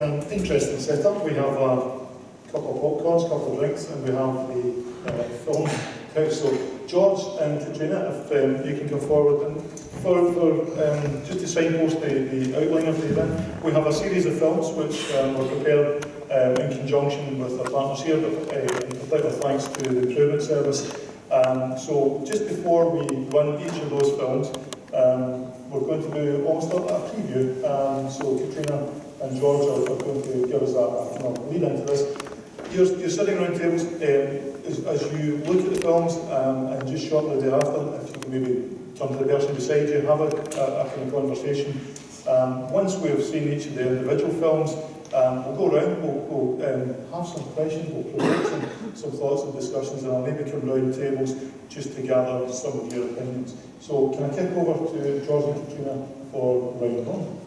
Interesting setup. We have a couple of popcorns, a couple of drinks, and we have the film house. So George and Katrina, if you can come forward, and for just to signpost the outline of the event, we have a series of films which were prepared in conjunction with our partners here, but in particular thanks to the Improvement Service. So just before we run each of those films, we're going to do almost a preview. So Katrina and George are going to give us a kind of lead into this. You're sitting around tables as you look at the films, and just shortly thereafter, if you can maybe turn to the person beside you, have a kind of conversation. Once we've seen each of the individual films, we'll go around, we'll have some questions, we'll provoke some thoughts and discussions, and I'll maybe come round tables just to gather some of your opinions. So can I kick over to George and Katrina for round one?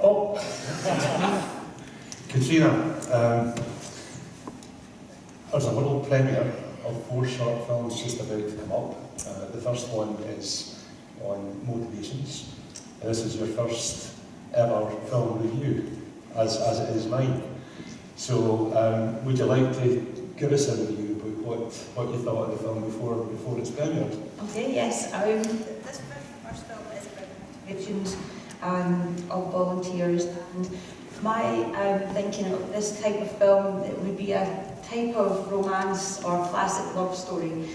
Oh, Katrina, there's a world premiere of 4 short films just about to come up. The first one is on motivations. This is your first ever film review, as it is mine. So, would you like to give us a review about what you thought of the film before its premiered? Okay, yes. This first film is about motivations of volunteers, and my thinking of this type of film, it would be a type of romance or classic love story.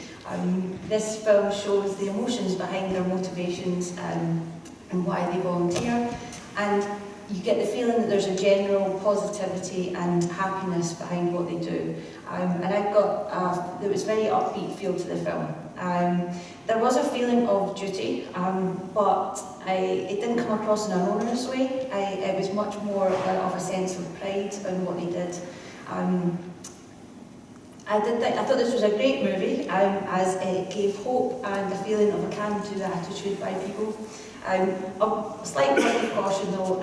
This film shows the emotions behind their motivations and why they volunteer, and you get the feeling that there's a general positivity and happiness behind what they do. And I got, there was very upbeat feel to the film. There was a feeling of duty, but it didn't come across in an onerous way. It was much more of a sense of pride in what they did. I thought this was a great movie, as it gave hope and a feeling of a can-do attitude by people. A slight word of caution though,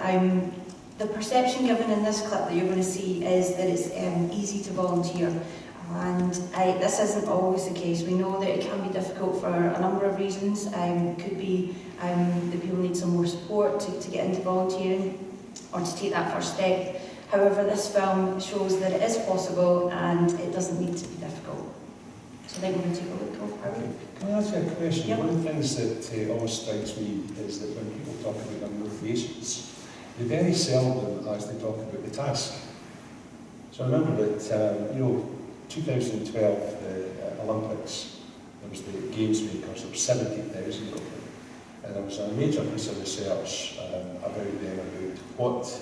the perception given in this clip that you're going to see is that it's easy to volunteer. And this isn't always the case. We know that it can be difficult for a number of reasons. It could be that people need some more support to get into volunteering or to take that first step. However, this film shows that it is possible and it doesn't need to be difficult. So I think we're going to take a look over. Can I ask you a question? Yep. One of the things that always strikes me is that when people talk about their motivations, they very seldom actually talk about the task. So I remember that, 2012 Olympics, there was the games makers, there were 70,000 of them, and there was a major piece of research about them, about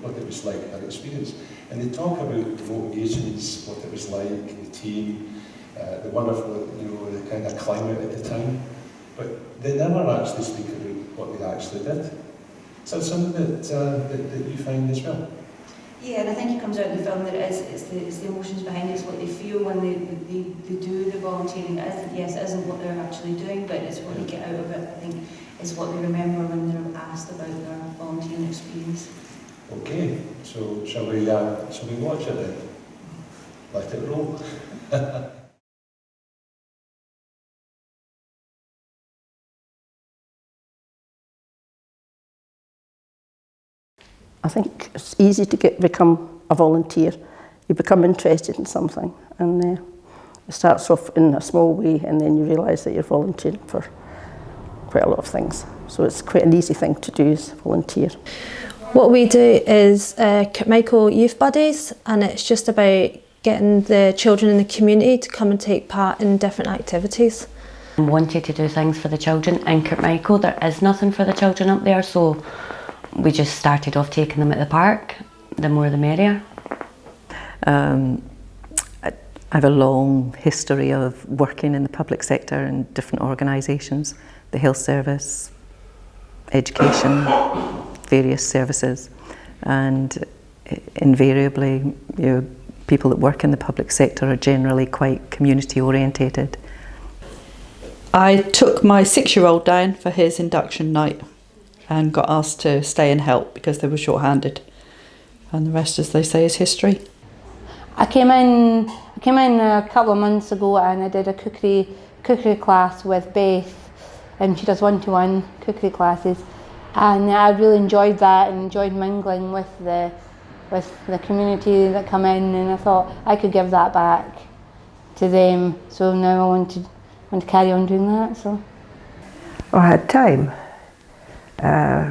what it was like, their experience. And they talk about the motivations, what it was like, the team, the wonderful, the kind of climate at the time, but they never actually speak about what they actually did. Is that something that you find as well? Yeah, and I think it comes out in the film that it's the emotions behind it, it's what they feel when they do the volunteering. It isn't what they're actually doing, but it's what they get out of it, I think, is what they remember when they're asked about their volunteering experience. Okay, so shall we watch it then? Let it roll. I think it's easy to become a volunteer. You become interested in something, and it starts off in a small way, and then you realise that you're volunteering for quite a lot of things. So it's quite an easy thing to do, is volunteer. What we do is Michael Youth Buddies, and it's just about getting the children in the community to come and take part in different activities. I wanted to do things for the children in Michael. There is nothing for the children up there, so we just started off taking them at the park. The more the merrier. I have a long history of working in the public sector in different organisations, the health service, education, various services, and invariably people that work in the public sector are generally quite community orientated. I took my 6-year-old down for his induction night and got asked to stay and help because they were short-handed. And the rest, as they say, is history. I came in a couple of months ago and I did a cookery class with Beth, and she does one-to-one cookery classes, and I really enjoyed that and enjoyed mingling with the community that come in, and I thought I could give that back to them. So now I want to carry on doing that. So I had time,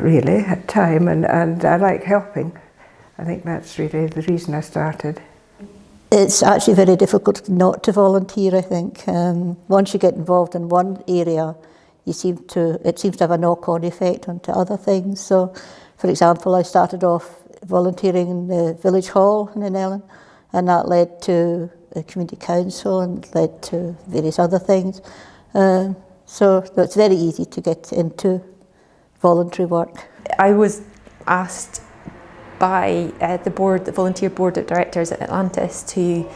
really had time, and I like helping. I think that's really the reason I started. It's actually very difficult not to volunteer, I think. Once you get involved in one area, it seems to have a knock-on effect onto other things. So, for example, I started off volunteering in the village hall in Ellen, and that led to the community council and led to various other things. So it's very easy to get into voluntary work. I was asked by the volunteer board of directors at Atlantis to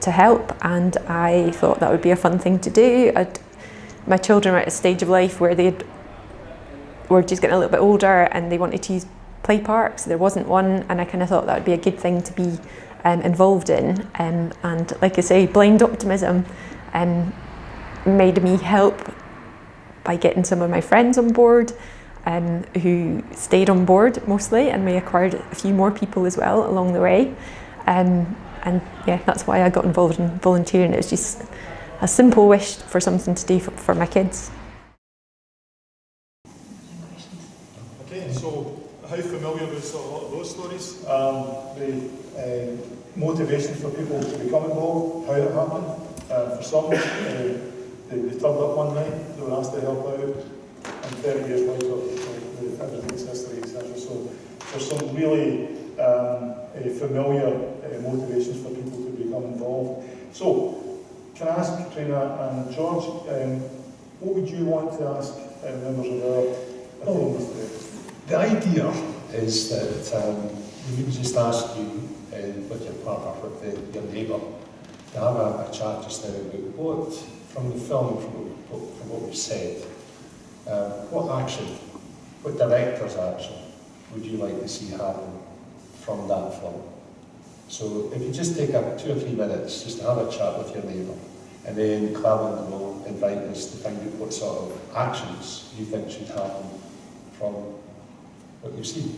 help, and I thought that would be a fun thing to do. My children were at a stage of life where they were just getting a little bit older and they wanted to use play parks. There wasn't one, and I kind of thought that would be a good thing to be involved in. And like I say, blind optimism made me help by getting some of my friends on board, who stayed on board mostly, and we acquired a few more people as well along the way. And yeah, that's why I got involved in volunteering. It was just a simple wish for something to do for my kids. Okay, so how familiar with a lot of those stories? The motivation for people to become involved, how it happened. For some, they turned up one night, they were asked to help out, and 30 years later, everything's history, etc. So there's some really familiar motivations for people to become involved. So, can I ask Katrina and George, what would you want to ask members of our audience today? The idea is that we would just ask you, with your partner, with your neighbour, to have a chat just now about what, from the film, from what we've said, what action, what director's action would you like to see happen from that film? So if you just take 2 or 3 minutes just to have a chat with your neighbour, and then Cleveland will invite us to find out what sort of actions you think should happen from what you've seen,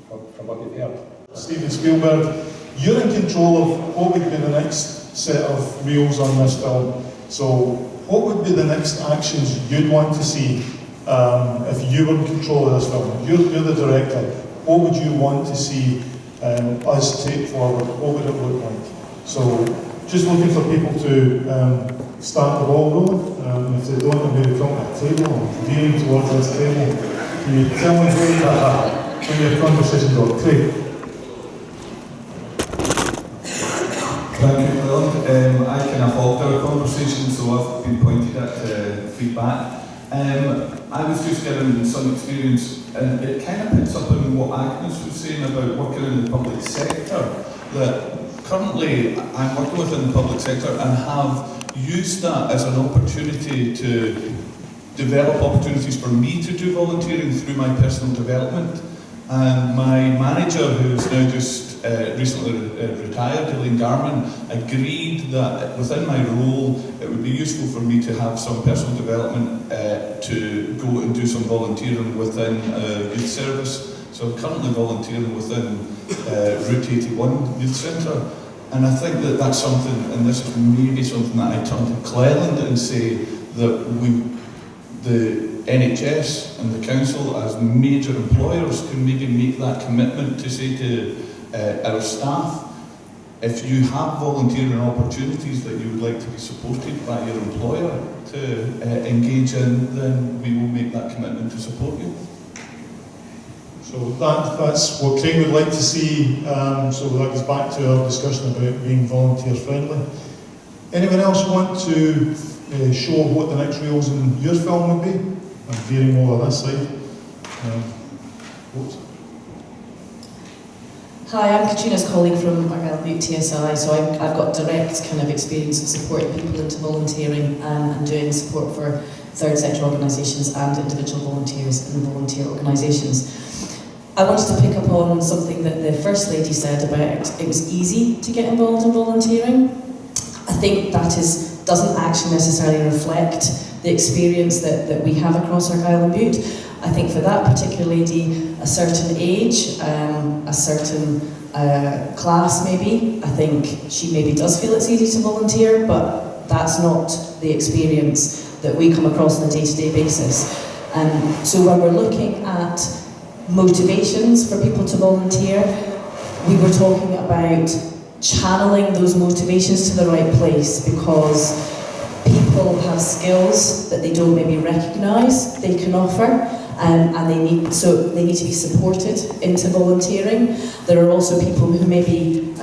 from what you've heard. Steven Spielberg, you're in control of what would be the next set of reels on this film. So what would be the next actions you'd want to see if you were in control of this film? You're the director. What would you want to see us take forward? What would it look like? So just looking for people to start the ball rolling. If they don't want to maybe come to the table or veering towards this table, can you tell me when your conversation got Craig? Thank you, Will. I kind of halted our conversation, so I've been pointed at feedback. I was just given some experience, and it kind of picks up on what Agnes was saying about working in the public sector, that currently I'm working within the public sector and have used that as an opportunity to develop opportunities for me to do volunteering through my personal development. And my manager, who's now just recently retired, Elaine Garman, agreed that within my role it would be useful for me to have some personal development to go and do some volunteering within youth service. So I'm currently volunteering within Route 81 Youth Centre, and I think that that's something, and this is maybe something that I turn to Cleveland and say that the NHS and the council as major employers can maybe make that commitment to say to our staff, if you have volunteering opportunities that you would like to be supported by your employer to engage in, then we will make that commitment to support you. So that's what Craig would like to see, so that goes back to our discussion about being volunteer friendly. Anyone else want to show what the next reels in your film would be? I'm veering over this side. Hi, I'm Katrina's colleague from Argyll and Bute TSI, so I've got direct kind of experience of supporting people into volunteering and doing support for third sector organisations and individual volunteers in volunteer organisations. I wanted to pick up on something that the First Lady said about it was easy to get involved in volunteering. I think that doesn't actually necessarily reflect the experience that we have across Argyll and Bute. I think for that particular lady, a certain age, a certain class maybe, I think she maybe does feel it's easy to volunteer, but that's not the experience that we come across on a day-to-day basis. So when we're looking at motivations for people to volunteer, we were talking about channeling those motivations to the right place, because people have skills that they don't maybe recognise they can offer, and they need to be supported into volunteering. There are also people who maybe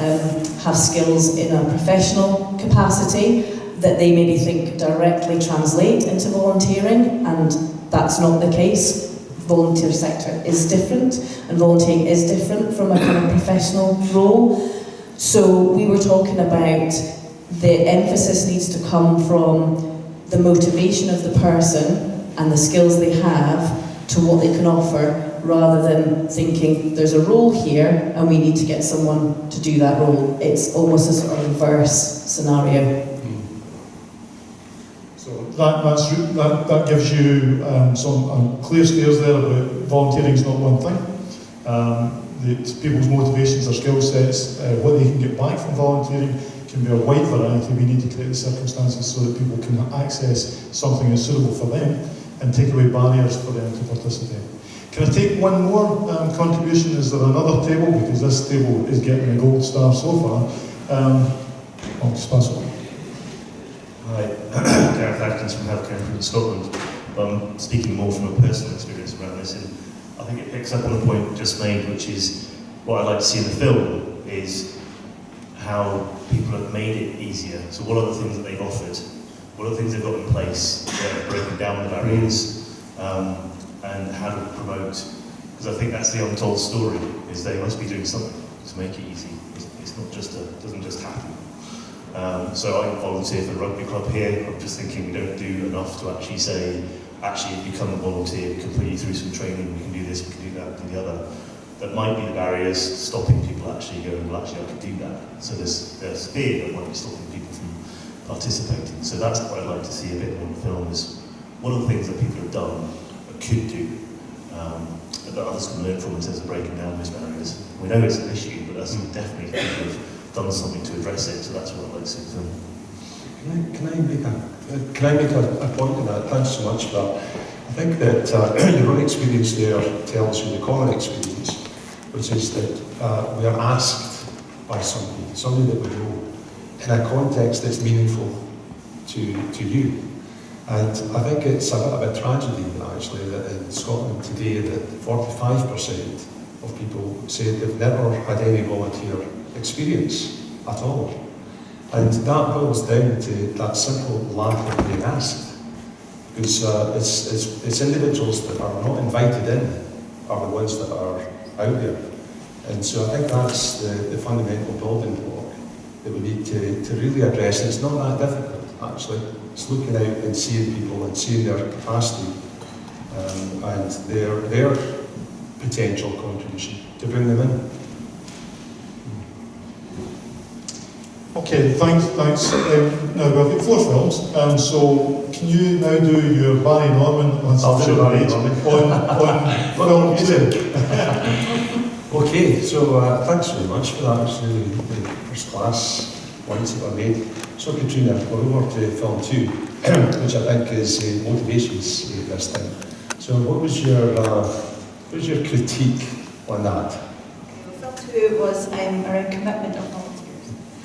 have skills in a professional capacity that they maybe think directly translate into volunteering, and that's not the case. Volunteer sector is different, and volunteering is different from a kind of professional role. So we were talking about the emphasis needs to come from the motivation of the person and the skills they have to what they can offer, rather than thinking there's a role here and we need to get someone to do that role. It's almost a sort of reverse scenario. So that gives you some clear steers there about volunteering is not one thing. People's motivations or skill sets, what they can get back from volunteering can be a wide variety. We need to create the circumstances so that people can access something that's suitable for them and take away barriers for them to participate. Can I take one more contribution? Is there another table? Because this table is getting a gold star so far. I'll just pass it on. Hi, Gareth Atkins from Healthcare Improvement Scotland. I'm speaking more from a personal experience around this, and I think it picks up on a point just made, which is what I'd like to see in the film is how people have made it easier. So what are the things that they've offered? What are the things they've got in place that are breaking down the barriers? And how to promote, because I think that's the untold story, is they must be doing something to make it easy. It's not just doesn't just happen. So I volunteer for the rugby club here. I'm just thinking we don't do enough to actually say, actually become a volunteer, we can put you through some training, we can do this, we can do that, we can do the other. That might be the barriers stopping people actually going, well actually I could do that. So there's fear that might be stopping people from participating. So that's what I'd like to see a bit more in the film, is what are the things that people have done, or could do, that others can learn from in terms of breaking down those barriers. We know it's an issue, but that's definitely people have done something to address it, so that's what I'd like to see in the film. Can I make a point on that? Thanks so much for that. I think that your own experience there tells you the common experience, which is that we are asked by somebody that we know, in a context that's meaningful to you. And I think it's a bit of a tragedy, actually, that in Scotland today that 45% of people say they've never had any volunteer experience at all. And that boils down to that simple lack of being asked. Because it's individuals that are not invited in are the ones that are out there. And so I think that's the fundamental building block that we need to really address. And it's not that difficult, actually. It's looking out and seeing people and seeing their capacity and their potential contribution to bring them in. Okay, thanks. Now we've got 4 films, so can you now do your Barry Norman on film 2? Okay, so thanks very much for that. It's really the first class ones that were made. So Katrina, we're over to film 2, which I think is motivations this time. So what was your critique on that? Film 2 was around commitment of volunteers.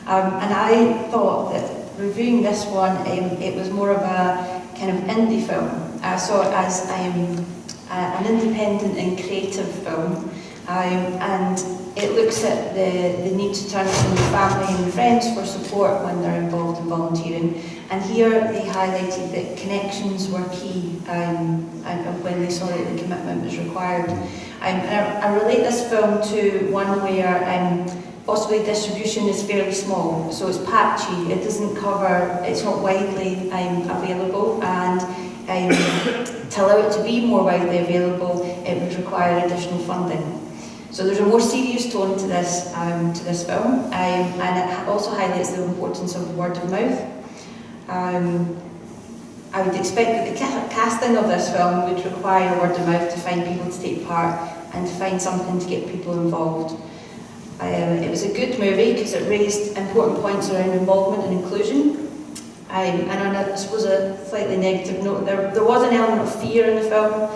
And I thought that reviewing this one, it was more of a kind of indie film. I saw it as an independent and creative film. And it looks at the need to turn to family and friends for support when they're involved in volunteering. And here they highlighted that connections were key and when they saw that the commitment was required. And I relate this film to one where possibly distribution is fairly small, so it's patchy, it doesn't cover, it's not widely available, and to allow it to be more widely available, it would require additional funding. So there's a more serious tone to this film, and it also highlights the importance of word of mouth. I would expect that the casting of this film would require word of mouth to find people to take part and to find something to get people involved. It was a good movie because it raised important points around involvement and inclusion. And on I suppose a slightly negative note, there was an element of fear in the film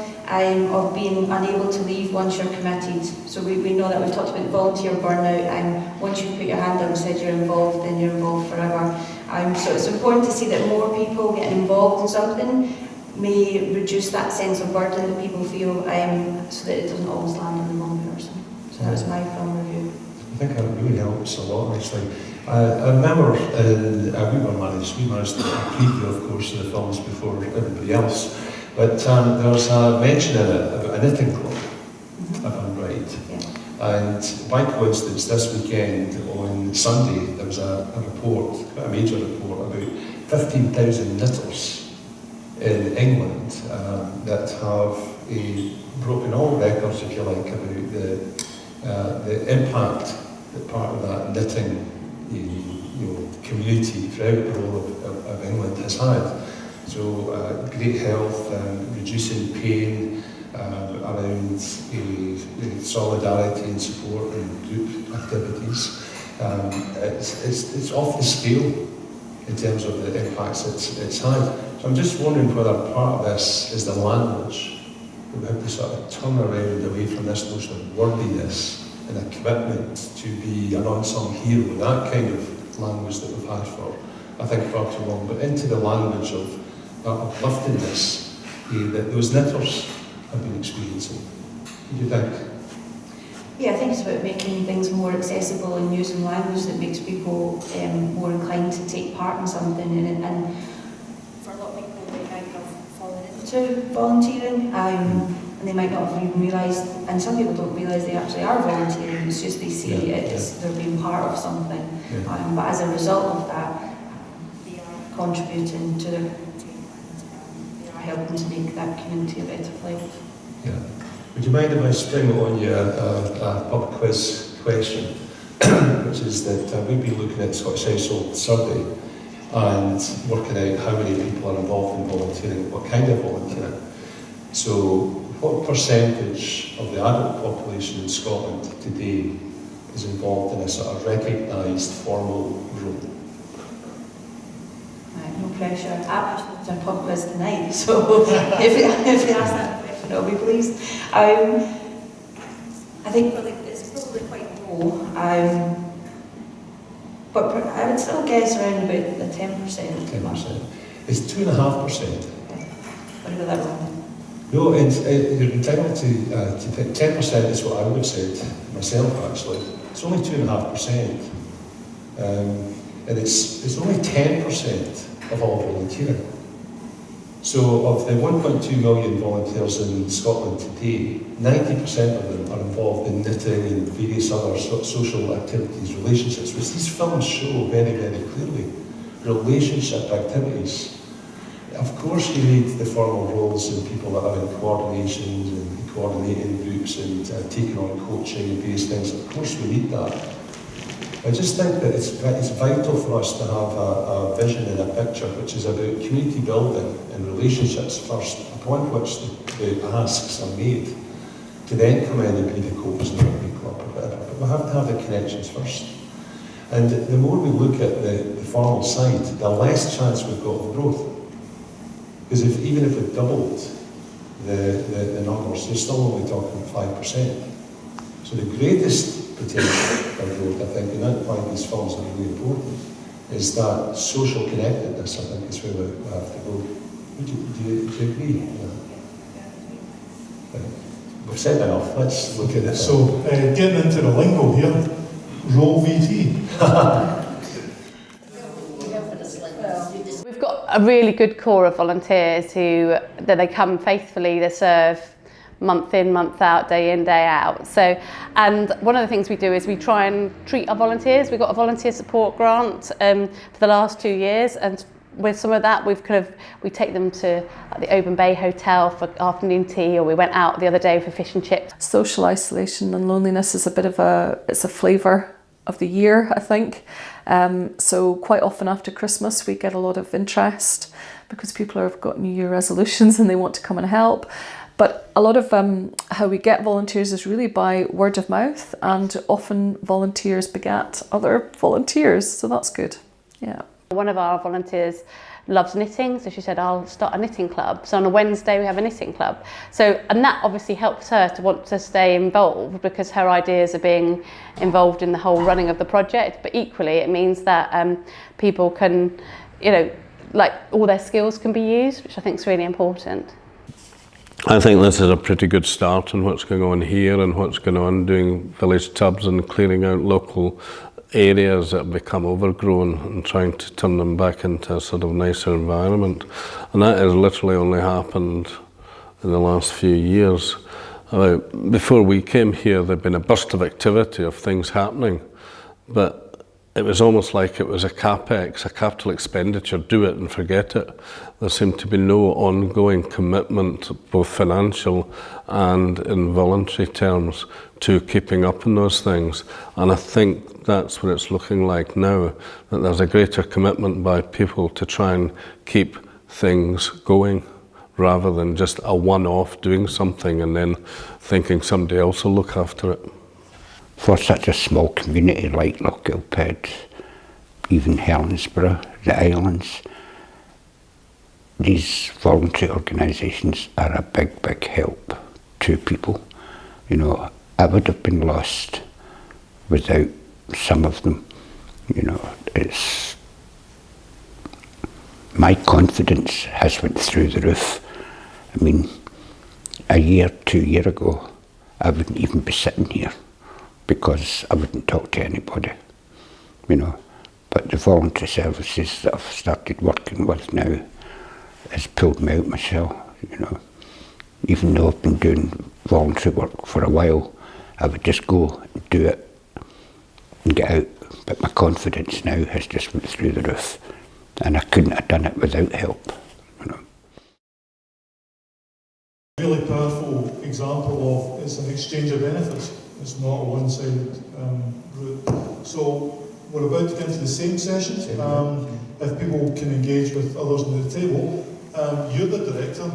of being unable to leave once you're committed. So we know that we've talked about volunteer burnout, and once you put your hand up and said you're involved, then you're involved forever. So it's important to see that more people getting involved in something may reduce that sense of burden that people feel, so that it doesn't always land on the wrong person. So that was my film review. I think that really helps a lot, actually. I remember we managed to preview, of course, the films before everybody else, but there was a mention in it about a knitting club, if I'm right. Yeah. And by coincidence, this weekend on Sunday, there was a report, quite a major report, about 15,000 knitters in England that have broken all records, if you like, about the impact that part of that knitting community throughout the whole of England has had. So great health, reducing pain, around solidarity and support and group activities. It's off the scale in terms of the impacts it's had. So I'm just wondering whether part of this is the language. We have to sort of turn around away from this notion of wordiness and a commitment to be an unsung hero, that kind of language that we've had for, I think, far too long, but into the language of upliftingness that those knitters have been experiencing. What do you think? Yeah, I think it's about making things more accessible and using language that makes people more inclined to take part in something. And for a lot of people, they might have fallen into volunteering, and they might not have even realised, and some people don't realise they actually are volunteering, it's just they see it as they're being part of something. Yeah. But as a result of that, they are contributing to their community, and they are helping to make that community a better place. Yeah. Would you mind if I spring on you a pub quiz question, which is that we've been looking at the Scottish Household Survey and working out how many people are involved in volunteering, what kind of volunteering. So, what percentage of the adult population in Scotland today is involved in a sort of recognised formal role? Right, no pressure. I'm actually a pub quiz tonight, so if you ask that question, I'll be pleased. I think it's probably quite low, but I would still guess around about the 10%. 10%. It's 2.5%. Okay. What about that one? No, you're entitled to 10% is what I would have said myself, actually. It's only 2.5%. And it's only 10% of all volunteering. So of the 1.2 million volunteers in Scotland today, 90% of them are involved in knitting and various other social activities, relationships, which these films show very, very clearly. Relationship activities. Of course you need the formal roles and people that are in coordinations and coordinating groups and taking on coaching and various things. Of course we need that. I just think that it's vital for us to have a vision and a picture which is about community building and relationships first, upon which the asks are made, to then come in and be the coach and the club or whatever. But we have to have the connections first. And the more we look at the formal side, the less chance we've got of growth. Because even if we doubled the numbers, you're still only talking 5%. So the greatest potential for growth, I think, and that's why these films are really important, is that social connectedness, I think, is where we have to go. Do you agree? Yeah. We've said enough, let's look at it. So, getting into the lingo here, roll VT. We've got a really good core of volunteers that they come faithfully, they serve month in, month out, day in, day out. So, and one of the things we do is we try and treat our volunteers. We've got a volunteer support grant for the last 2 years, and with some of that, we take them to the Oban Bay Hotel for afternoon tea, or we went out the other day for fish and chips. Social isolation and loneliness is it's a flavour of the year, I think. So quite often after Christmas we get a lot of interest because people have got New Year resolutions and they want to come and help. But a lot of how we get volunteers is really by word of mouth, and often volunteers begat other volunteers, so that's good. Yeah. One of our volunteers loves knitting, so she said, I'll start a knitting club. So on a Wednesday we have a knitting club. And that obviously helps her to want to stay involved, because her ideas are being involved in the whole running of the project. But equally it means that people can, like all their skills can be used, which I think is really important. I think this is a pretty good start on what's going on here and what's going on doing village tubs and clearing out local areas that have become overgrown and trying to turn them back into a sort of nicer environment. And that has literally only happened in the last few years. Before we came here, there'd been a burst of activity of things happening, but it was almost like it was a capex, a capital expenditure, do it and forget it. There seemed to be no ongoing commitment, both financial and in voluntary terms, to keeping up on those things. And I think that's what it's looking like now, that there's a greater commitment by people to try and keep things going, rather than just a one-off doing something and then thinking somebody else will look after it. For such a small community like Argyll and Bute, even Helensburgh, the islands, these voluntary organisations are a big, big help to people. I would have been lost without some of them. It's my confidence has went through the roof. I mean, a year, 2 years ago, I wouldn't even be sitting here, because I wouldn't talk to anybody, But the voluntary services that I've started working with now has pulled me out myself, Even though I've been doing voluntary work for a while, I would just go and do it and get out. But my confidence now has just went through the roof, and I couldn't have done it without help, Really powerful example of it's an exchange of benefits. It's not a one-sided route. So we're about to get into the same sessions. If people can engage with others on the table, you're the director.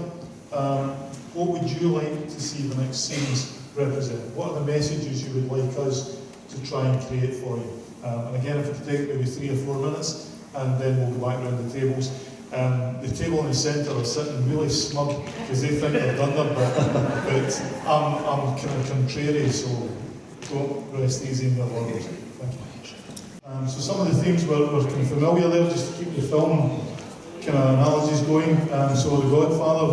What would you like to see the next scenes represent? What are the messages you would like us to try and create for you? And again, if it could take maybe 3 or 4 minutes, and then we'll go back around the tables. The table in the centre are sitting really smug because they think they've done their bit, but I'm kind of contrary, so don't rest easy in their laurels. Thank you. So some of the themes we're kind of familiar there, just to keep the film kind of analogies going. So The Godfather,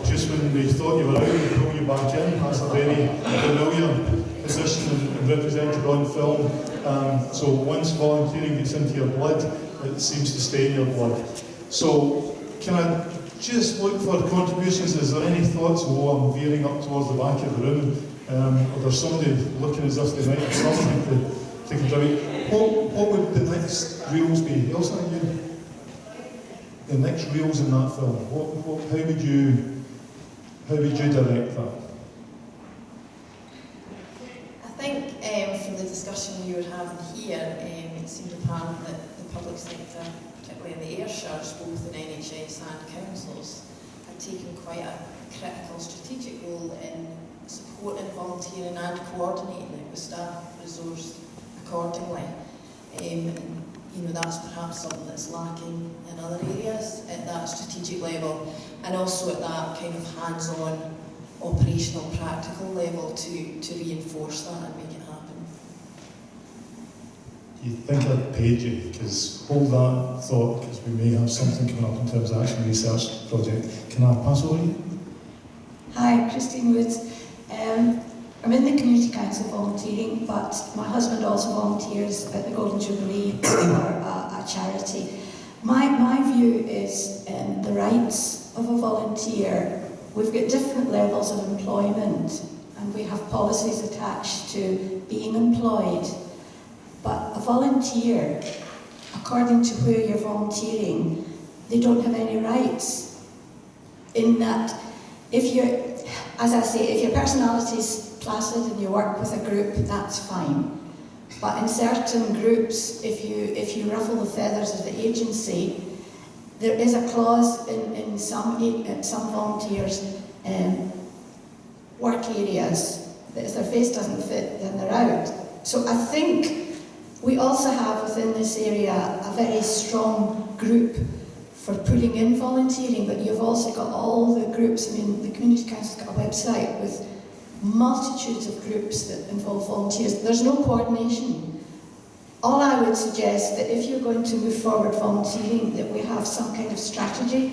just when they thought you were out, they pull you back in. That's a very familiar position and represented on film. So once volunteering gets into your blood, it seems to stay in your blood. So can I just look for contributions? Is there any thoughts? I'm veering up towards the back of the room. Or there's somebody looking as if they might have something to contribute. What would the next reels be? Elsa, you? The next reels in that film. How would you direct that? I think from the discussion we were having here, it seemed apparent that the public sector, particularly in the Ayrshires, both in NHS and councils, had taken quite a critical strategic role in supporting volunteering and coordinating it with staff resource accordingly. That's perhaps something that's lacking in other areas at that strategic level, and also at that kind of hands-on, operational, practical level to reinforce that and make it happen. Do you think I'd paid you? Because hold that thought, because we may have something coming up in terms of action research project. Can I pass over you? Hi, Christine Woods. I'm in the Community Council volunteering, but my husband also volunteers at the Golden Jubilee for a charity. My view is the rights of a volunteer. We've got different levels of employment, and we have policies attached to being employed. But a volunteer, according to where you're volunteering, they don't have any rights. In that, if you're, as I say, if your personality's placid and you work with a group, that's fine. But in certain groups, if you ruffle the feathers of the agency, there is a clause in some volunteers' work areas that if their face doesn't fit, then they're out. So I think we also have within this area a very strong group for putting in volunteering, but you've also got all the groups. I mean, the Community Council's got a website with multitudes of groups that involve volunteers. There's no coordination. All I would suggest that if you're going to move forward volunteering, that we have some kind of strategy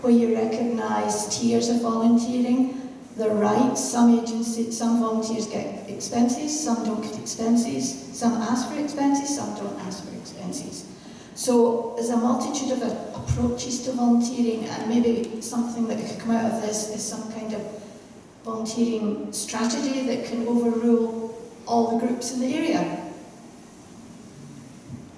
where you recognise tiers of volunteering, their rights. Some volunteers get expenses, some don't get expenses, some ask for expenses, some don't ask for expenses. So there's a multitude of approaches to volunteering, and maybe something that could come out of this is some kind of volunteering strategy that can overrule all the groups in the area.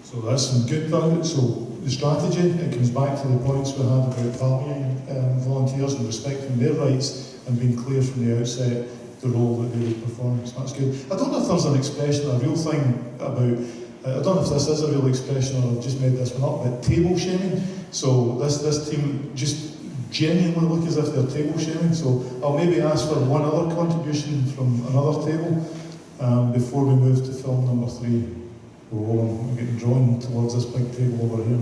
So that's some good things. So the strategy, it comes back to the points we had about valuing volunteers and respecting their rights and being clear from the outset the role that they would perform. So that's good. I don't know if there's an expression, a real thing about, I don't know if this is a real expression or I've just made this one up, but table shaming. So this team just genuinely look as if they're table shaming. So I'll maybe ask for one other contribution from another table before we move to film number 3. I'm getting drawn towards this big table over here.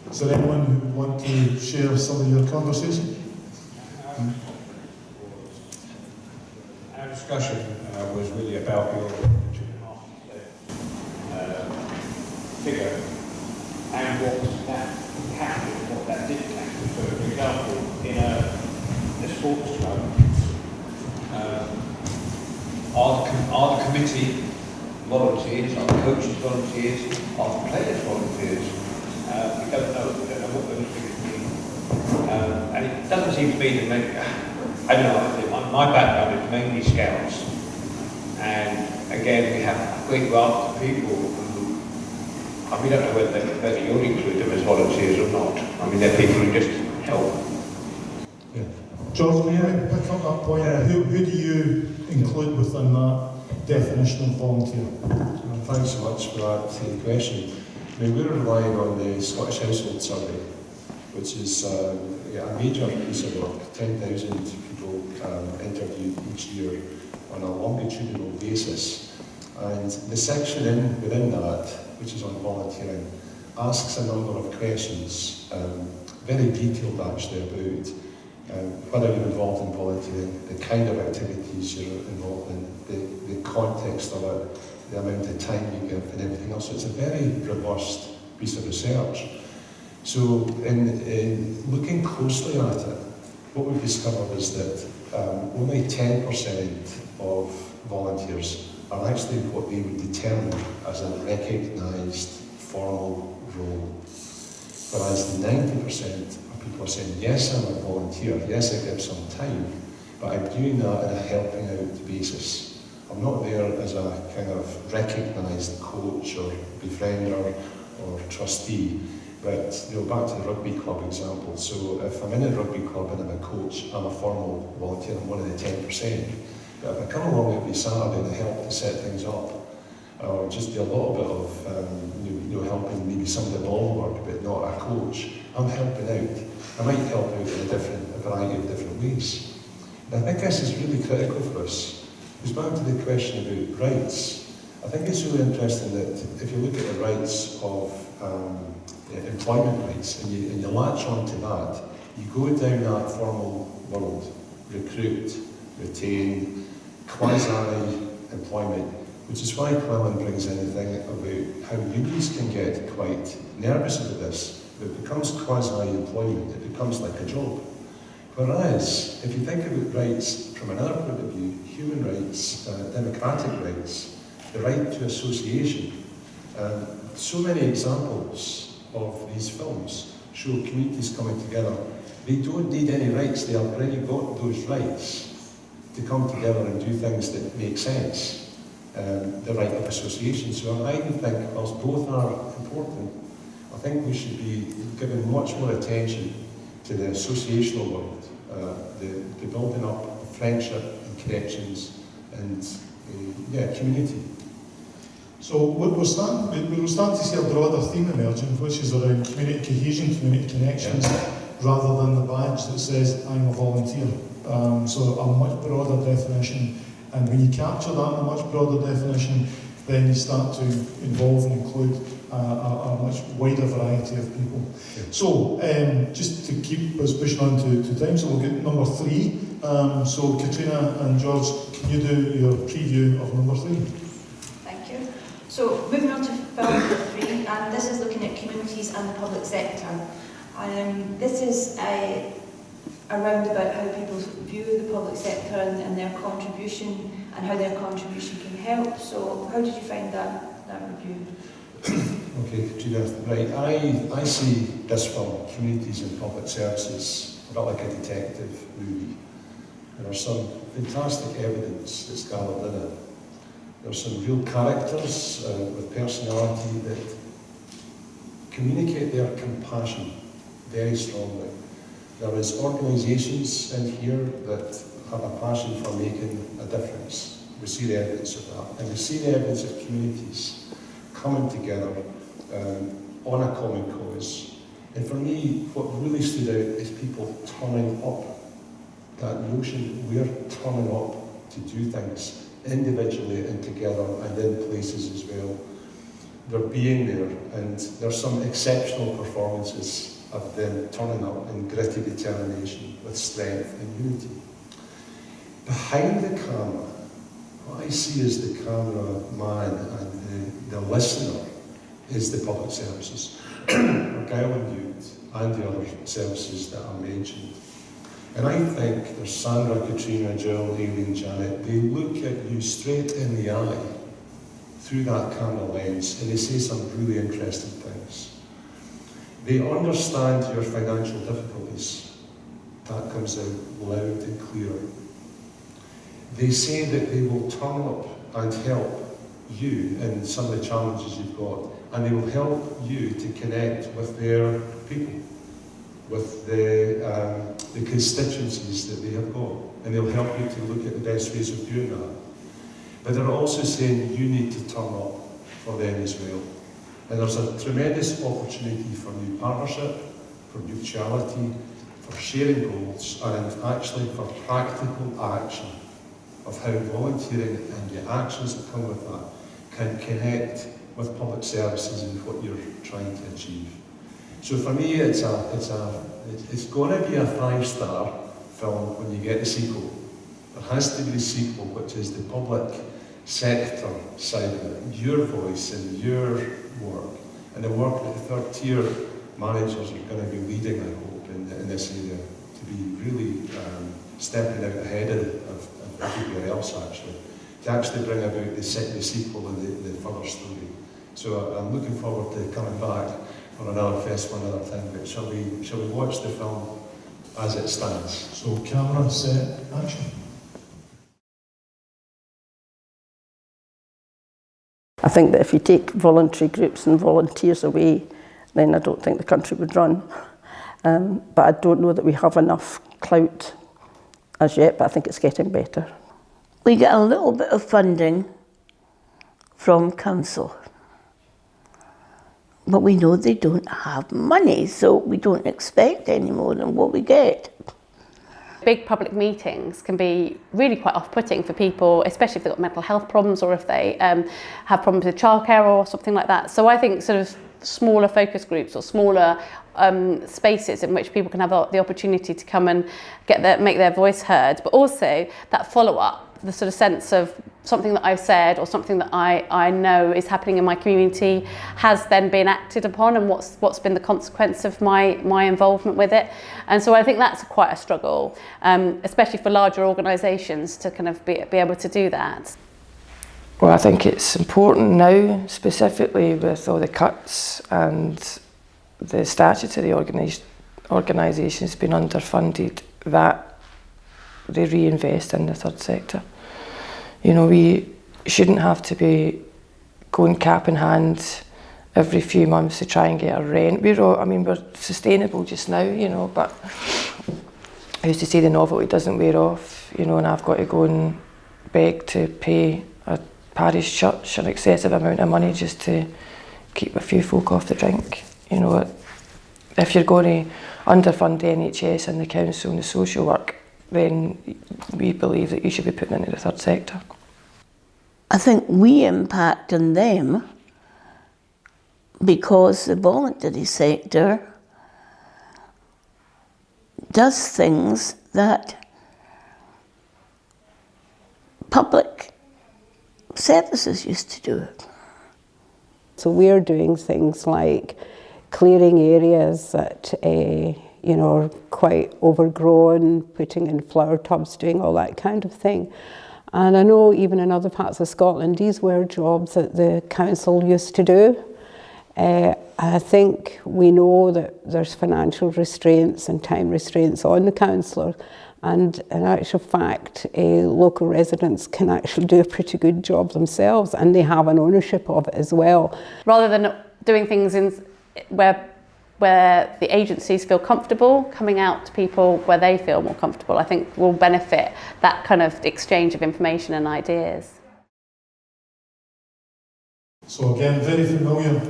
Is there anyone who would want to share some of your conversation? Our discussion was really about your figure and what that counted, what that did count. So, for example, in a sports club, are the committee volunteers, are the coaches volunteers, are the players volunteers? We don't know what those figures mean. And it doesn't seem to me to make, I don't know, my background is mainly scouts. And again, we have a great raft of people who, we don't know whether you'll include them as volunteers or not. I mean, they're people who just help. Yeah. George, may I pick up that point? Who do you include within that definition of volunteer? Thanks so much for that question. I mean, we're relying on the Scottish Household Survey, which is a major piece of work. 10,000 people interviewed each year on a longitudinal basis. And the section within that, which is on volunteering, asks a number of questions, very detailed actually, about whether you're involved in volunteering, the kind of activities you're involved in, the context of it, the amount of time you give and everything else. So it's a very robust piece of research. So in looking closely at it, what we've discovered is that only 10% of volunteers are actually what they would determine as a recognised formal role. Whereas 90% of people are saying, yes, I'm a volunteer, yes, I give some time, but I'm doing that on a helping out basis. I'm not there as a kind of recognised coach or befriender or trustee, but back to the rugby club example. So if I'm in a rugby club and I'm a coach, I'm a formal volunteer, I'm one of the 10%. But if I come along every Saturday and I help to set things up, or just do a little bit of helping maybe some of the ball work, but not a coach, I'm helping out. I might help out in a variety of different ways. And I think this is really critical for us. It goes back to the question about rights. I think it's really interesting that if you look at the rights of employment rights and you latch on to that, you go down that formal world, recruit, retain, quasi-employment, which is why Quillen brings in the thing about how unions can get quite nervous about this. It becomes quasi-employment, it becomes like a job. Whereas, if you think about rights from another point of view, human rights, democratic rights, the right to association, so many examples of these films show communities coming together. They don't need any rights, they have already got those rights to come together and do things that make sense. The right of association. So I think whilst both are important, I think we should be giving much more attention to the associational world, the building up of friendship and connections and community. So we're starting to see a broader theme emerging, which is around community cohesion, community connections, rather than the badge that says I'm a volunteer. So a much broader definition, and when you capture that in a much broader definition, then you start to involve and include a much wider variety of people. So just to keep us pushing on to time, so we'll get number 3. So Katrina and George, can you do your preview of number 3? Thank you. So moving on to film number 3, and this is looking at communities and the public sector. This is around about how people view the public sector and their contribution and how their contribution can help. So how did you find that review? Okay, Katrina, right. I see this film, Communities and Public Services, a bit like a detective movie. And there's some fantastic evidence that's gathered in it. There's some real characters with personality that communicate their compassion very strongly. There is organisations in here that have a passion for making a difference. We see the evidence of that. And we see the evidence of communities coming together on a common cause. And for me, what really stood out is people turning up. That notion, we're turning up to do things individually and together and in places as well. They're being there, and there's some exceptional performances of them turning up in gritty determination with strength and unity. Behind the camera, what I see as the camera man and the listener is the public services, Argyll and Bute and the other services that are mentioned. And I think there's Sandra, Katrina, Jill, Aileen, Janet, they look at you straight in the eye through that camera lens and they say some really interesting things. They understand your financial difficulties. That comes out loud and clear. They say that they will turn up and help you in some of the challenges you've got, and they will help you to connect with their people, with the constituencies that they have got, and they'll help you to look at the best ways of doing that. But they're also saying you need to turn up for them as well. And there's a tremendous opportunity for new partnership, for mutuality, for sharing goals, and actually for practical action of how volunteering and the actions that come with that can connect with public services and what you're trying to achieve. So for me, it's going to be a 5-star film when you get the sequel. There has to be a sequel, which is the public sector side of it, your voice and your work, and the work that the third-tier managers are going to be leading, I hope, in this area, to be really stepping out ahead of everybody else, actually, to actually bring about the sequel and the further story. So I'm looking forward to coming back for another festival, another thing, but shall we watch the film as it stands? So camera, set, action. I think that if you take voluntary groups and volunteers away, then I don't think the country would run. But I don't know that we have enough clout as yet, but I think it's getting better. We get a little bit of funding from council, but we know they don't have money, so we don't expect any more than what we get. Big public meetings can be really quite off-putting for people, especially if they've got mental health problems or if they have problems with childcare or something like that. So I think sort of smaller focus groups or smaller spaces in which people can have the opportunity to come and make their voice heard, but also that follow-up, the sort of sense of something that I've said or something that I know is happening in my community has then been acted upon, and what's been the consequence of my involvement with it. And so I think that's quite a struggle, especially for larger organisations to kind of be able to do that. Well, I think it's important now, specifically with all the cuts and the statutory organisations being underfunded, that they reinvest in the third sector. You know, we shouldn't have to be going cap in hand every few months to try and get a rent. We're sustainable just now, you know, but I used to say the novelty doesn't wear off, you know, and I've got to go and beg to pay a parish church an excessive amount of money just to keep a few folk off the drink. You know, if you're going to underfund the NHS and the council and the social work, then we believe that you should be putting into the third sector. I think we impact on them because the voluntary sector does things that public services used to do. So we're doing things like clearing areas that you know, are quite overgrown, putting in flower tubs, doing all that kind of thing. And I know even in other parts of Scotland, these were jobs that the council used to do. I think we know that there's financial restraints and time restraints on the councillor, and in actual fact, local residents can actually do a pretty good job themselves, and they have an ownership of it as well. Rather than doing things where the agencies feel comfortable, coming out to people where they feel more comfortable, I think will benefit that kind of exchange of information and ideas. So again, very familiar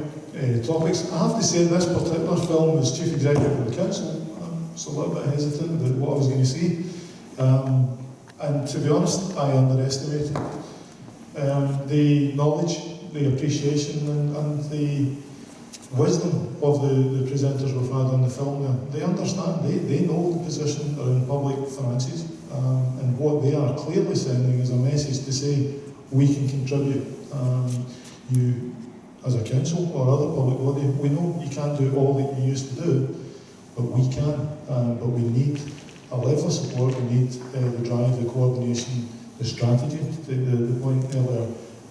topics. I have to say this particular film, as Chief Executive of the Council, I was a little bit hesitant about what I was going to see. And to be honest, I underestimated the knowledge, the appreciation and the wisdom of the presenters we've had on the film there. They understand, they know the position they're in public finances, and what they are clearly sending is a message to say we can contribute. You, as a council or other public body, we know you can't do all that you used to do, but we can, but we need a level of support, we need the drive, the coordination, the strategy, the point earlier,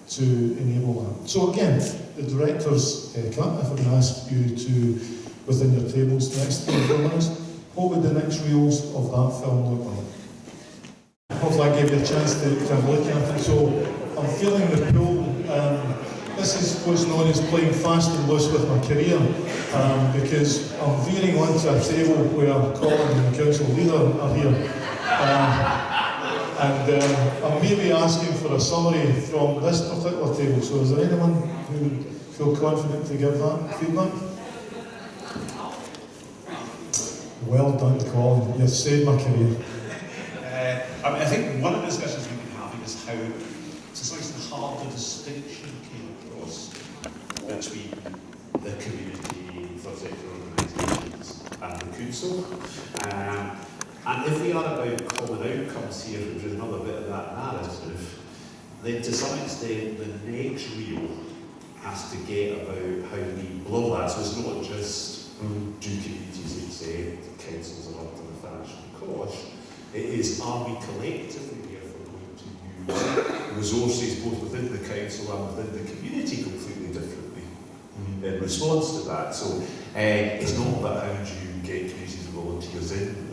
to enable that. So again, the directors, if I can ask you to, within your tables next to the minutes, what would the next reels of that film look like? Hopefully I gave you a chance to have a look at it. So I'm feeling the pull. This is what's known as playing fast and loose with my career, because I'm veering onto a table where Colin and the council leader are here. I'm maybe asking for a summary from this particular table. So is there anyone who would feel confident to give that feedback? Well done, Colin. You've saved my career. I think one of the discussions we've been having is how, to some extent, hard the distinction came across between the community, third sector organisations and the council. And if we are about common outcomes here, which is another bit of that narrative, then to some extent the next reel has to get about how we blow that. So it's not just do communities accept councils are up to the financial cost. It is, are we collectively therefore going to use resources both within the council and within the community completely differently in response to that? So it's not about how do you get communities and volunteers in,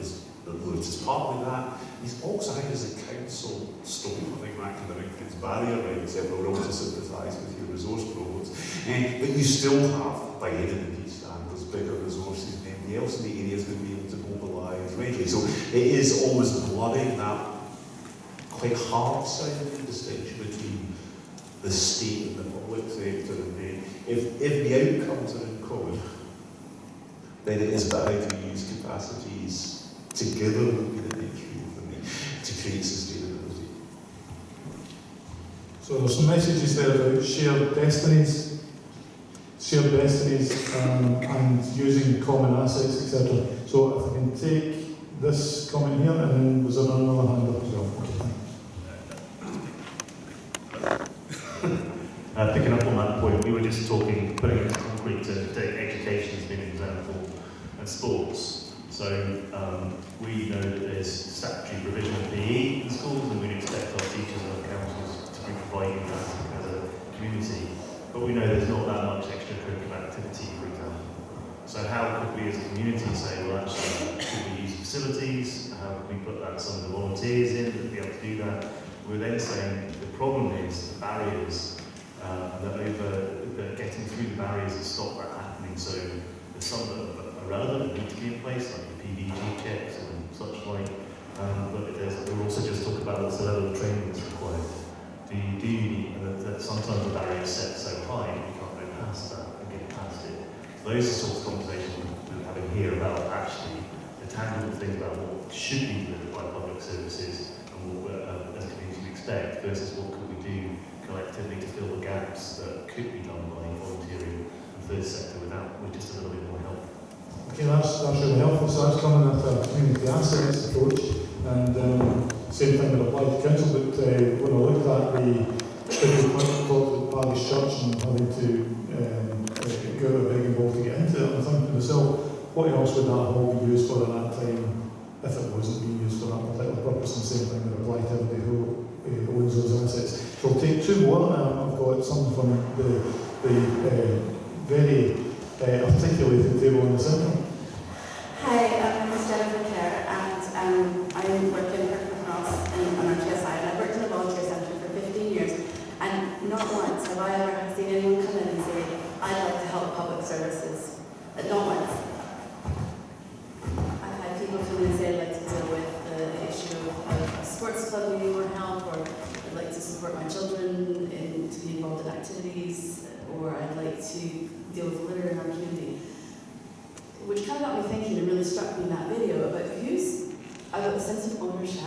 it's partly that. It's also how does the council stop, I think that kind of includes barrier rights, we're also sympathise with your resource problems. But you still have, by NMP standards, bigger resources than anybody else in the areas that be able to mobilise readily. So it is always blurring that quite hard-sided distinction between the state and the public sector. And if the outcomes are in common, then it is about how do we use capacities together would be the next rule for me to create sustainability. So there's some messages there about shared destinies, and using common assets, etc. So if I can take this comment here, and then was there another hand up as well? Picking up on that point, we were just talking, putting it concrete to take education as being an example, and sports. So we know that there's statutory provision of PE in schools, and we'd expect our teachers and our councils to be providing that as a community. But we know there's not that much extracurricular activity, for example. So how could we as a community say, well actually, could we use facilities? How could we put that some of the volunteers in that be able to do that? We're then saying the problem is the barriers that over getting through the barriers and stop that happening. So there's some that are relevant and need to be in place, like the PVG checks and such like. But we'll also just talk about what's the level of training that's required. Do you need, and that sometimes the barrier is set so high you can't go past that and get past it. So those are the sorts of conversations we're having here about actually the tangible things about what should be delivered by public services and what as a community we expect versus what could we do collectively to fill the gaps that could be done by volunteering and third sector with just a little bit more help. Okay, that's really helpful. So that's coming at a community assets approach, and same thing would apply to council, but when I looked at the talk with Parish Church and having to go out a big involved to get into it, I'm thinking to myself, what else would that hall be used for at that time if it wasn't being used for that particular purpose? And the same thing would apply to everybody who owns those assets. So I'll take two more. I've got some from the very articulated table in the centre. Hi, my name is Jennifer Kerr, and I work in Cross on our TSI, and I've worked in a volunteer centre for 15 years, and not once have I ever seen anyone come in and say, I'd like to help public services. Not once. I've had people come in and say, I'd like to deal with the issue of a sports club needing more help, or I'd like to support my children to be involved in activities, or I'd like to deal with litter in our community. Which kind of got me thinking and really struck me in that video about who's about the sense of ownership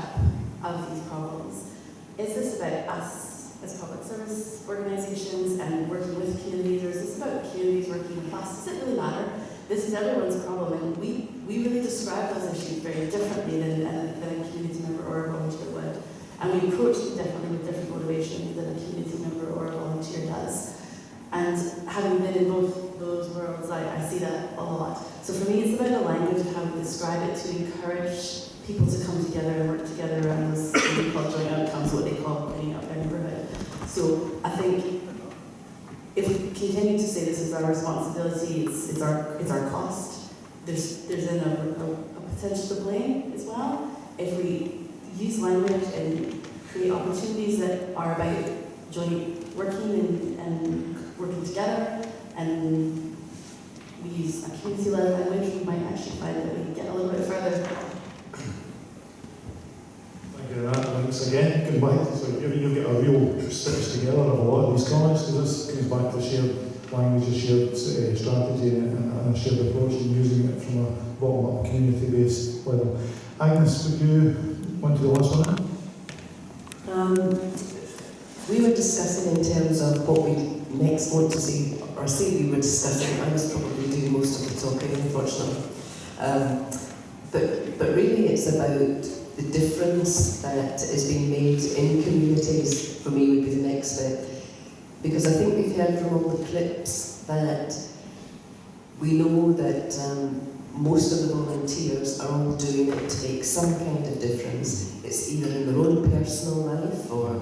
of these problems. Is this about us as public service organisations and working with communities, or is this about communities working in class? Does it really matter? This is everyone's problem, and we really describe those issues very differently than a community member or a volunteer would. And we approach them differently with different motivations than a community member or a volunteer does. And having been in both those worlds, I see that a lot. So for me, it's about the language of how we describe it to encourage people to come together and work together around those what we call joint outcomes, what they call cleaning up their neighbourhood. So I think if we continue to say this is our responsibility, it's our cost, there's then a potential to blame as well. If we use language and create opportunities that are about joint working and working together, and we use a community-led language, we might actually find that we can get a little bit further. Thank you for that. Thanks again. Good point. So you'll get a real stitch together of a lot of these comments, because this comes back to shared language, a shared strategy, and a shared approach, and using it from a bottom-up community-based level. Agnes, would you want to do the last one? We were discussing in terms of what we next want to see, or say we were discussing. I was probably doing most of the talking, unfortunately. But really it's about the difference that is being made in communities, for me would be the next bit. Because I think we've heard from all the clips that we know that most of the volunteers are all doing it to make some kind of difference. It's either in their own personal life, or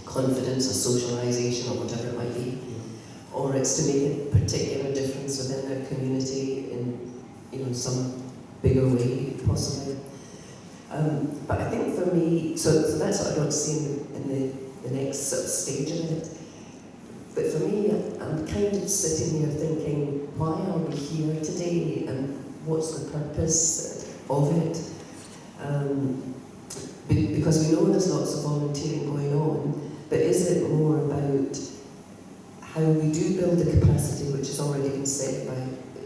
confidence or socialisation, or whatever it might be, or it's to make a particular difference within their community in some bigger way, possibly. But I think for me, so that's what I want to see in the next sort of stage of it. But for me, I'm kind of sitting here thinking, why are we here today, and what's the purpose of it? Because we know there's lots of volunteering going on, but is it more about how we do build the capacity, which has already been said by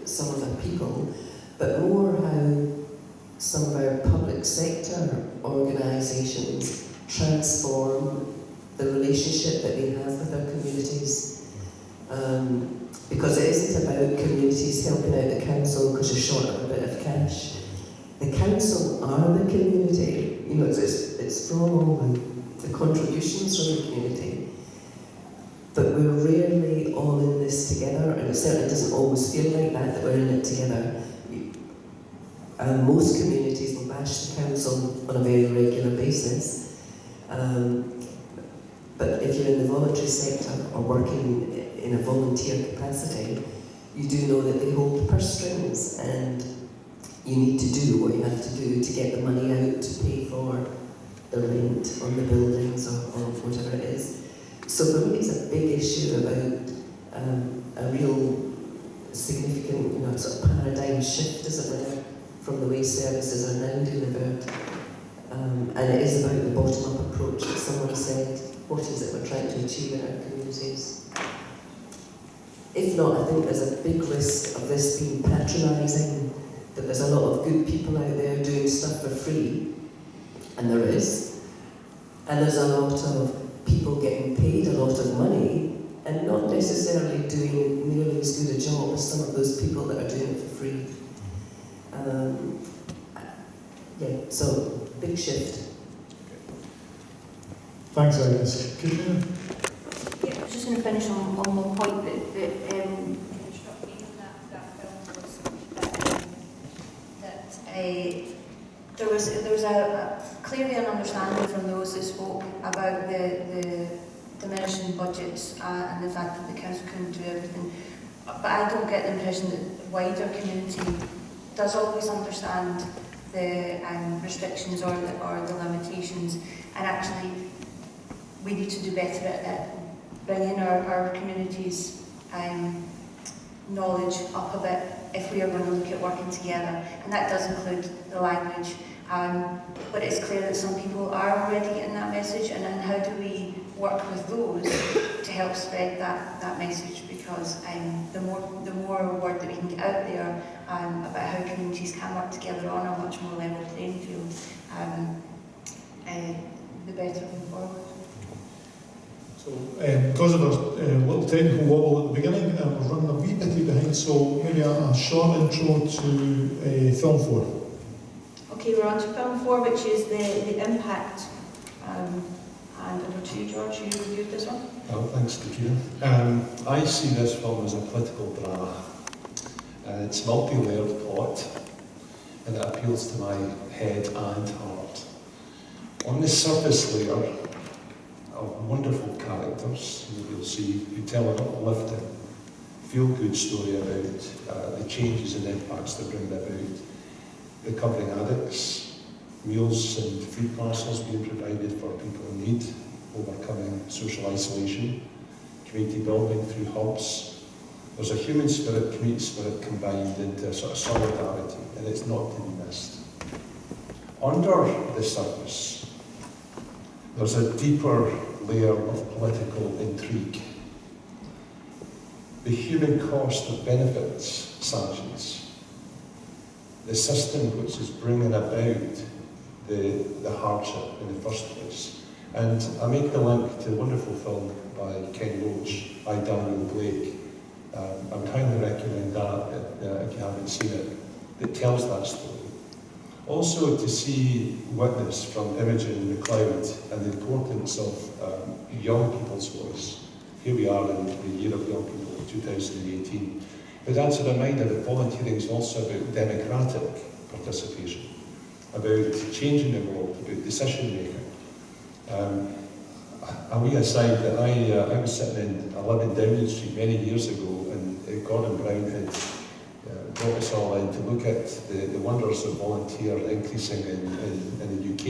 some of our people, but more how some of our public sector organisations transform the relationship that they have with our communities. Because it isn't about communities helping out the council because you're short of a bit of cash. The council are the community. It's from all the contributions from the community. But we're rarely all in this together, and it certainly doesn't always feel like that we're in it together. Most communities will bash the council on a very regular basis. But if you're in the voluntary sector or working in a volunteer capacity, you do know that they hold the purse strings, and you need to do what you have to do to get the money out to pay for the rent on the buildings or whatever it is. So for me, it's a big issue a real significant, sort of paradigm shift, as it were, from the way services are now delivered. And it is about the bottom-up approach that someone said. What is it we're trying to achieve in our communities? If not, I think there's a big risk of this being patronising, that there's a lot of good people out there doing stuff for free, and there is, and there's a lot of people getting paid a lot of money and not necessarily doing nearly as good a job as some of those people that are doing it for free. Yeah, so big shift. Thanks, Agnes. Katrina? Yeah, I was just going to finish on one more point that struck me in that film was that there was a clearly an understanding from those that spoke about the diminishing budgets and the fact that the council couldn't do everything. But I don't get the impression that the wider community does always understand the restrictions or the limitations, and actually we need to do better at bringing our community's knowledge up a bit if we are going to look at working together, and that does include the language. But it's clear that some people are already getting that message, and then how do we work with those to help spread that message? Because the more word that we can get out there about how communities can work together on a much more level playing field, the better going forward. So, because of a little technical wobble at the beginning, we're running a wee bit behind, so maybe a short intro to Film 4. Okay, we're on to Film 4, which is the impact. And over to you, George, you reviewed this one. Well, thanks, Katrina. I see this film as a political drama. It's a multi-layered plot, and it appeals to my head and heart. On the surface layer of wonderful characters, you'll see, who tell an uplifting, feel-good story about the changes and impacts they bring about. Recovering addicts, meals and food parcels being provided for people in need, overcoming social isolation, community building through hubs. There's a human spirit, community spirit combined into a sort of solidarity, and it's not to be missed. Under the surface, there's a deeper layer of political intrigue. The human cost of benefits sanctions, the system which is bringing about the hardship in the first place. And I make the link to a wonderful film by Ken Loach, I, Daniel Blake. I would highly recommend that if you haven't seen it. It tells that story. Also to see witness from Imogen McLeod and the importance of young people's voice. Here we are in the year of young people, 2018. But that's a reminder that volunteering is also about democratic participation, about changing the world, about decision making. A wee aside that I was sitting in 11 Downing Street many years ago, and Gordon Brown had brought us all in to look at the wonders of volunteer increasing in the UK.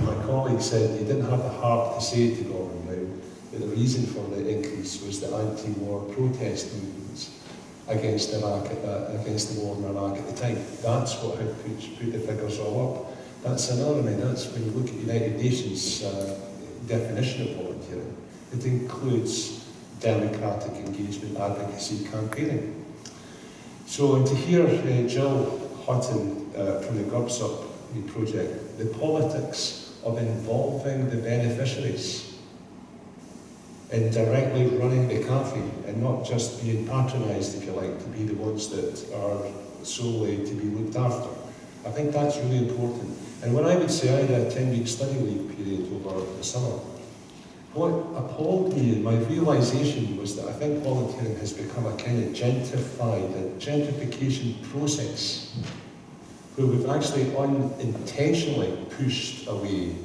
My colleague said he didn't have the heart to say it to Gordon Brown, but the reason for the increase was the anti-war protest movements against Iraq, against the war in Iraq at the time. That's what had put the figures all up. That's another, I mean, that's when you look at United Nations definition of volunteering, it includes democratic engagement, advocacy, campaigning. So, and to hear Jill Hutton from the GURBS Up project, the politics of involving the beneficiaries in directly running the cafe and not just being patronised, if you like, to be the ones that are solely to be looked after. I think that's really important. And when I would say I had a 10-week study leave period over the summer, what appalled me and my realisation was that I think volunteering has become a kind of gentrification process where we've actually unintentionally pushed away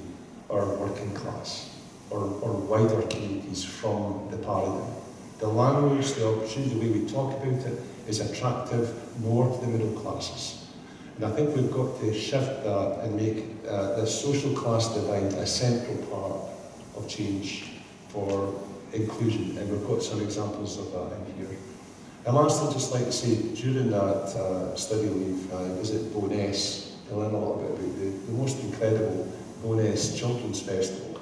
our working class or wider communities from the paradigm. The language, the opportunity, the way we talk about it is attractive more to the middle classes. And I think we've got to shift that and make the social class divide a central part of change for inclusion, and we've got some examples of that in here. And lastly, I'd just like to say, during that study leave, I visit Bo'ness to learn a little bit about the most incredible Bo'ness Children's Festival.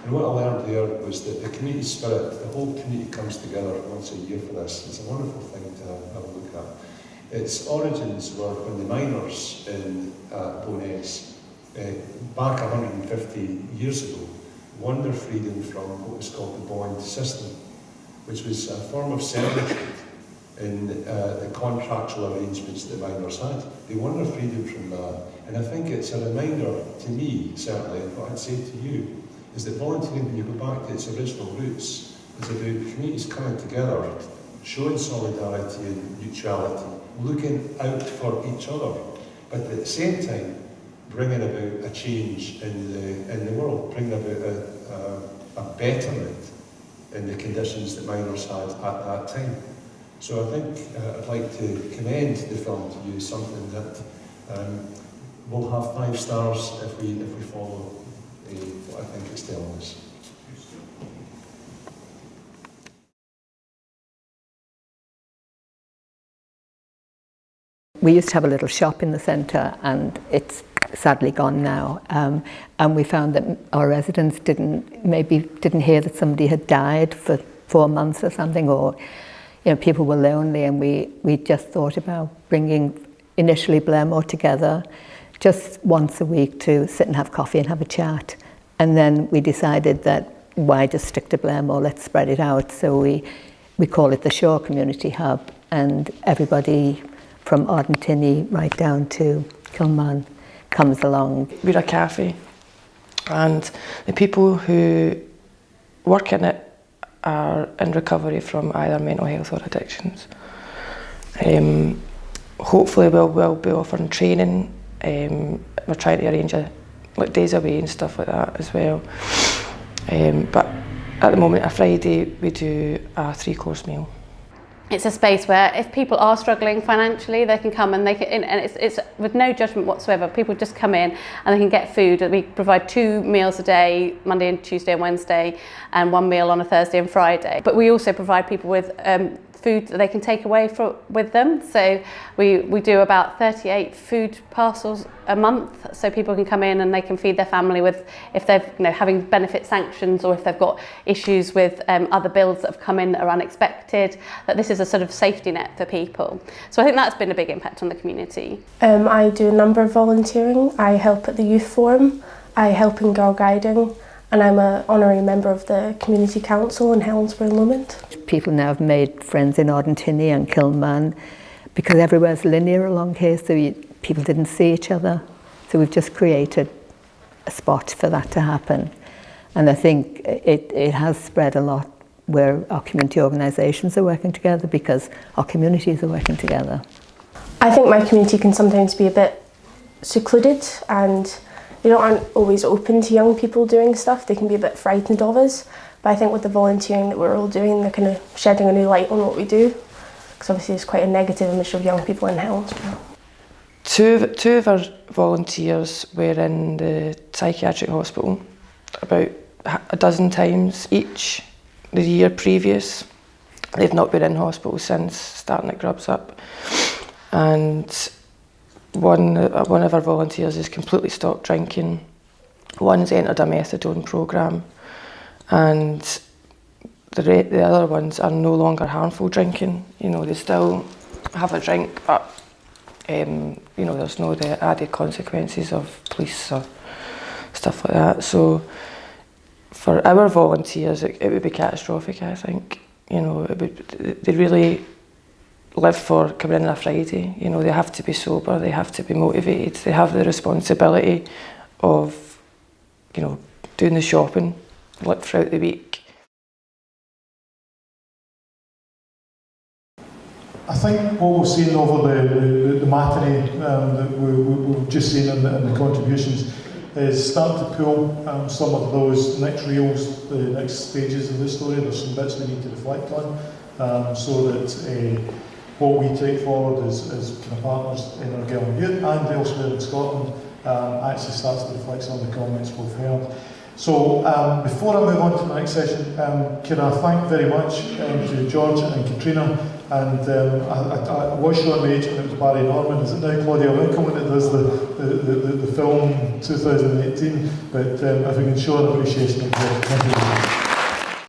And what I learned there was that the community spirit, the whole community comes together once a year for this. It's a wonderful thing to have a look at. Its origins were when the miners in Bo'ness, back 150 years ago, won their freedom from what was called the bond system, which was a form of servitude in the contractual arrangements that miners had. They won their freedom from that. And I think it's a reminder to me, certainly, and what I'd say to you, is that volunteering, when you go back to its original roots, is about communities coming together, showing solidarity and mutuality, looking out for each other, but at the same time, bringing about a change in the world, bringing about a betterment in the conditions that miners had at that time. So I think I'd like to commend the film to you, something that will have 5 stars if we follow what I think it's telling us. We used to have a little shop in the centre, and it's sadly gone now. And we found that our residents didn't hear that somebody had died for 4 months or something, or people were lonely, and we just thought about bringing initially Blairmore together just once a week to sit and have coffee and have a chat. And then we decided that why just stick to Blairmore, let's spread it out. So we call it the Shore Community Hub, and everybody from Ardentini right down to Kilman comes along. We're a cafe, and the people who work in it are in recovery from either mental health or addictions. Hopefully we'll be offering training. We're trying to arrange days away and stuff like that as well. But at the moment, a Friday, we do a 3-course meal. It's a space where if people are struggling financially, they can come and it's with no judgment whatsoever. People just come in and they can get food. We provide 2 meals a day, Monday and Tuesday and Wednesday, and 1 meal on a Thursday and Friday. But we also provide people with food that they can take away with them. So we do about 38 food parcels a month, so people can come in and they can feed their family with, if they're having benefit sanctions, or if they've got issues with other bills that have come in that are unexpected, that this is a sort of safety net for people. So I think that's been a big impact on the community. I do a number of volunteering. I help at the youth forum, I help in girl guiding, and I'm an honorary member of the community council in Helensburgh and Lomond. People now have made friends in Ardentini and Kilman because everywhere's linear along here, so people didn't see each other. So we've just created a spot for that to happen. And I think it has spread a lot where our community organisations are working together because our communities are working together. I think my community can sometimes be a bit secluded, and aren't always open to young people doing stuff. They can be a bit frightened of us. But I think with the volunteering that we're all doing, they're kind of shedding a new light on what we do. Because obviously there's quite a negative image of young people in Helensburgh. Two of our volunteers were in the psychiatric hospital about a dozen times each the year previous. They've not been in hospital since, starting at Grubs Up. And one of our volunteers has completely stopped drinking. One's entered a methadone programme, and the other ones are no longer harmful drinking. They still have a drink, but there's no the added consequences of police or stuff like that. So for our volunteers, it would be catastrophic, I think. They really live for coming in on a Friday. They have to be sober, they have to be motivated, they have the responsibility of, doing the shopping throughout the week. I think what we've seen over the matinee that we've just seen in the contributions is starting to pull some of those next reels, the next stages of the story. There's some bits we need to reflect on, so that what we take forward as kind of partners in Argyll and Bute and elsewhere in Scotland actually starts to reflect some of the comments we've heard. So before I move on to the next session, can I thank very much to George and Katrina, and I was showing the age when it was Barry Norman. Is it now Claudia Wincombe that does the film 2018? But if we can show an appreciation of George. Thank you very much.